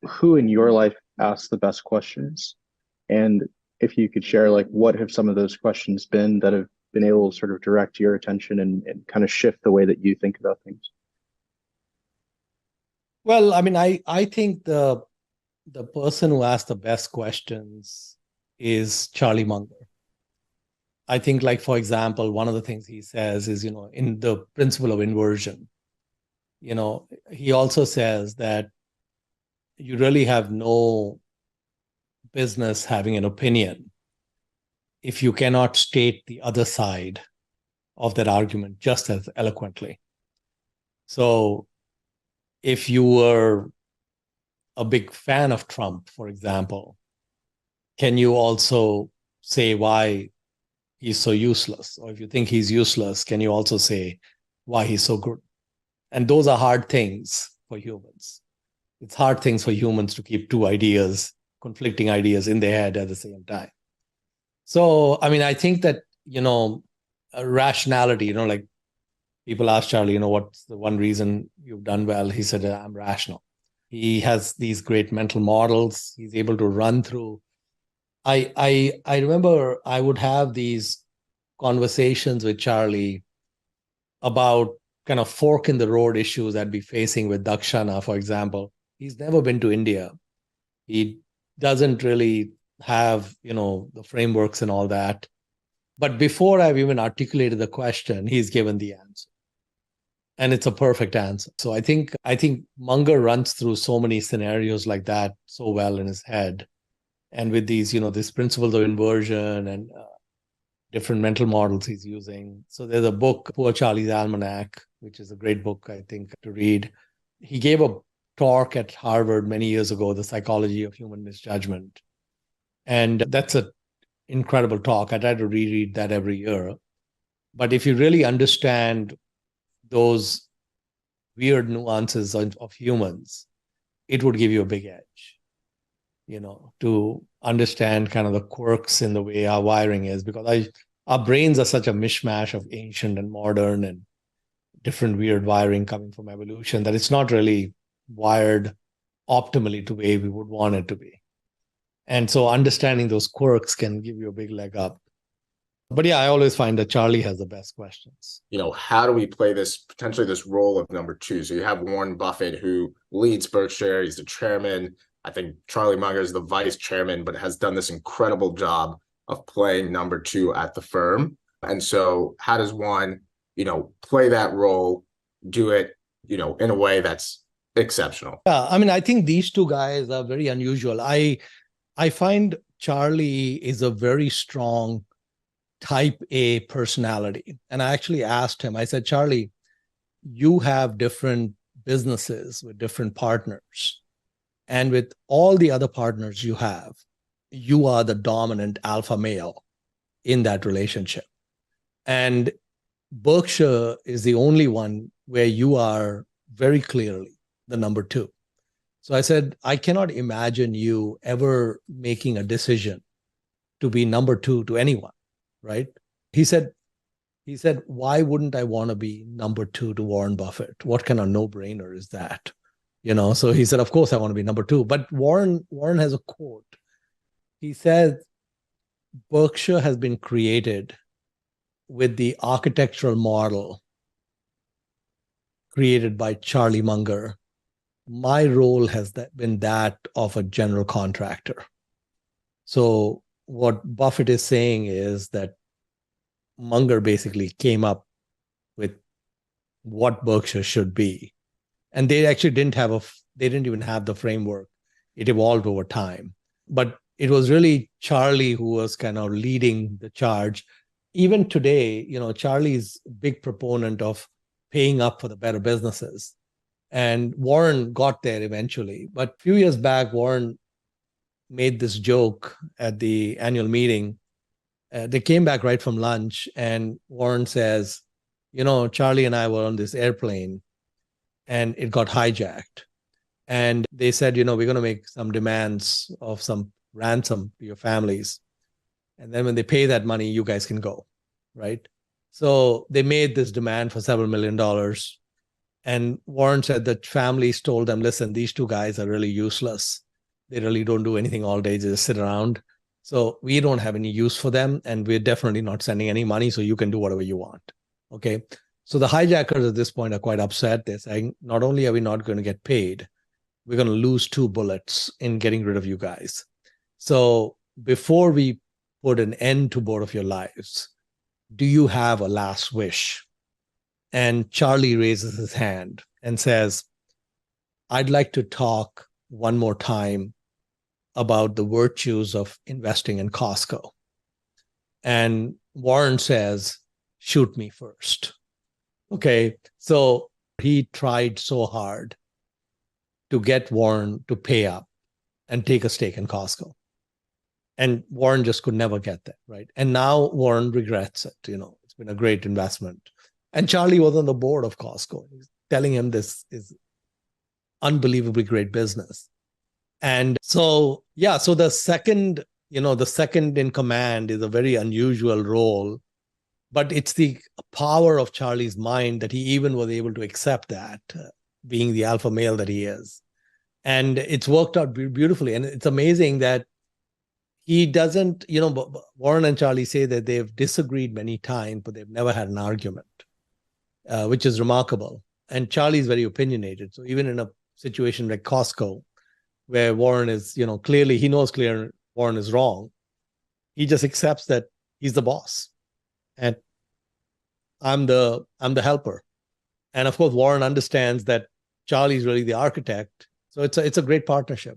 who in your life asks the best questions? And if you could share, like, what have some of those questions been that have been able to sort of direct your attention and kind of shift the way that you think about things? Well, I mean, I think the person who asks the best questions is Charlie Munger. I think, like, for example, one of the things he says is, in the principle of inversion, he also says that you really have no business having an opinion if you cannot state the other side of that argument just as eloquently. So if you were a big fan of Trump, for example, can you also say why he's so useless? Or if you think he's useless, can you also say why he's so good? And those are hard things for humans. It's hard things for humans to keep two ideas, conflicting ideas in their head at the same time. So, I mean, I think that, rationality, like people ask Charlie, what's the one reason you've done well? He said, I'm rational. He has these great mental models. He's able to run through. I remember I would have these conversations with Charlie about kind of fork in the road issues I'd be facing with Dakshana, for example. He's never been to India. He doesn't really have, the frameworks and all that. But before I've even articulated the question, he's given the answer. And it's a perfect answer. So I think Munger runs through so many scenarios like that so well in his head. And with these, these principles of inversion and different mental models he's using. So there's a book, Poor Charlie's Almanac, which is a great book, I think, to read. He gave a talk at Harvard many years ago, The Psychology of Human Misjudgment. And that's an incredible talk. I try to reread that every year. But if you really understand those weird nuances of humans, it would give you a big edge, to understand kind of the quirks in the way our wiring is, because our brains are such a mishmash of ancient and modern and different weird wiring coming from evolution that it's not really wired optimally to the way we would want it to be. And so understanding those quirks can give you a big leg up. But yeah, I always find that Charlie has the best questions. How do we play potentially this role of number two? So you have Warren Buffett, who leads Berkshire. He's the chairman. I think Charlie Munger is the vice chairman, but has done this incredible job of playing number two at the firm. And so how does one, play that role, do it, in a way that's exceptional? Yeah, I mean, I think these two guys are very unusual. I find Charlie is a very strong type A personality. And I actually asked him, I said, Charlie, you have different businesses with different partners. And with all the other partners you have, you are the dominant alpha male in that relationship. And Berkshire is the only one where you are very clearly the number two. So I said, I cannot imagine you ever making a decision to be number two to anyone, right? He said, why wouldn't I want to be number two to Warren Buffett? What kind of no-brainer is that? So he said, of course I want to be number two. But Warren has a quote. He said, Berkshire has been created with the architectural model created by Charlie Munger. My role has been that of a general contractor. So what Buffett is saying is that Munger basically came up with what Berkshire should be. And they actually didn't even have the framework. It evolved over time. But it was really Charlie who was kind of leading the charge. Even today, Charlie's a big proponent of paying up for the better businesses. And Warren got there eventually. But a few years back, Warren made this joke at the annual meeting. They came back right from lunch, and Warren says, Charlie and I were on this airplane, and it got hijacked. And they said, we're going to make some demands of some ransom to your families. And then when they pay that money, you guys can go, right? So they made this demand for several $1 million. And Warren said that families told them, listen, these two guys are really useless. They really don't do anything all day, just sit around. So we don't have any use for them, and we're definitely not sending any money, so you can do whatever you want. Okay. So the hijackers at this point are quite upset. They're saying, not only are we not going to get paid, we're going to lose 2 bullets in getting rid of you guys. So before we put an end to both of your lives, do you have a last wish? And Charlie raises his hand and says, I'd like to talk one more time about the virtues of investing in Costco. And Warren says, shoot me first. Okay, so he tried so hard to get Warren to pay up and take a stake in Costco. And Warren just could never get that, right? And now Warren regrets it. It's been a great investment. And Charlie was on the board of Costco. He's telling him this is unbelievably great business. And so, so the second in command is a very unusual role, but it's the power of Charlie's mind that he even was able to accept that, being the alpha male that he is. And it's worked out beautifully. And it's amazing that he doesn't, Warren and Charlie say that they've disagreed many times, but they've never had an argument, which is remarkable. And Charlie's very opinionated. So even in a situation like Costco, where Warren is, he knows clearly Warren is wrong, he just accepts that he's the boss and I'm the helper. And of course, Warren understands that Charlie's really the architect. So it's a great partnership.